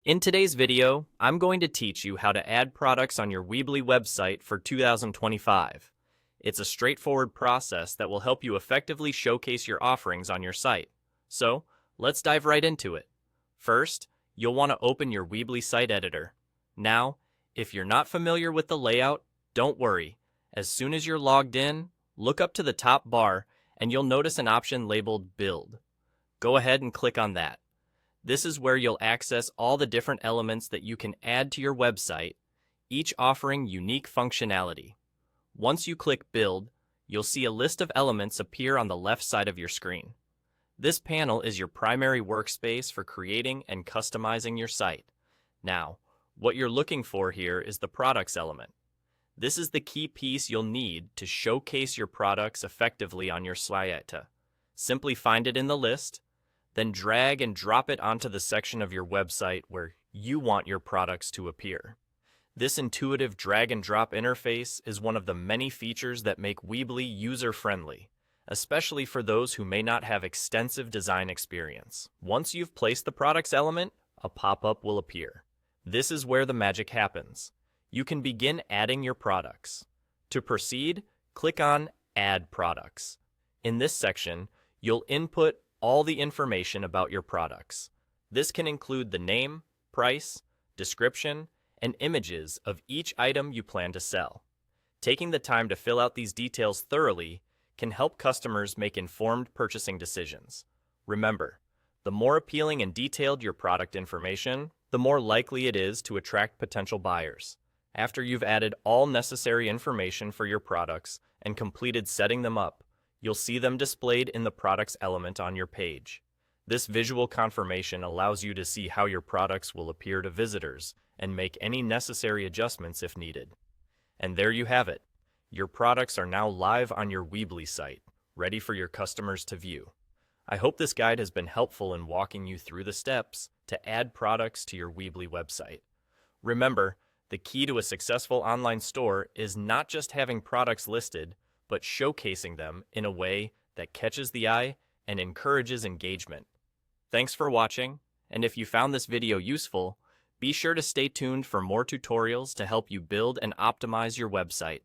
In today's video, I'm going to teach you how to add products on your Weebly website for 2025. It's a straightforward process that will help you effectively showcase your offerings on your site. So, let's dive right into it. First, you'll want to open your Weebly site editor. Now, if you're not familiar with the layout, don't worry. As soon as you're logged in, look up to the top bar and you'll notice an option labeled Build. Go ahead and click on that. This is where you'll access all the different elements that you can add to your website, each offering unique functionality. Once you click Build, you'll see a list of elements appear on the left side of your screen. This panel is your primary workspace for creating and customizing your site. Now, what you're looking for here is the Products element. This is the key piece you'll need to showcase your products effectively on your site. Simply find it in the list, then drag and drop it onto the section of your website where you want your products to appear. This intuitive drag and drop interface is one of the many features that make Weebly user-friendly, especially for those who may not have extensive design experience. Once you've placed the products element, a pop-up will appear. This is where the magic happens. You can begin adding your products. To proceed, click on Add Products. In this section, you'll input all the information about your products. This can include the name, price, description, and images of each item you plan to sell. Taking the time to fill out these details thoroughly can help customers make informed purchasing decisions. Remember, the more appealing and detailed your product information, the more likely it is to attract potential buyers. After you've added all necessary information for your products and completed setting them up, you'll see them displayed in the products element on your page. This visual confirmation allows you to see how your products will appear to visitors and make any necessary adjustments if needed. And there you have it. Your products are now live on your Weebly site, ready for your customers to view. I hope this guide has been helpful in walking you through the steps to add products to your Weebly website. Remember, the key to a successful online store is not just having products listed, but showcasing them in a way that catches the eye and encourages engagement. Thanks for watching, and if you found this video useful, be sure to stay tuned for more tutorials to help you build and optimize your website.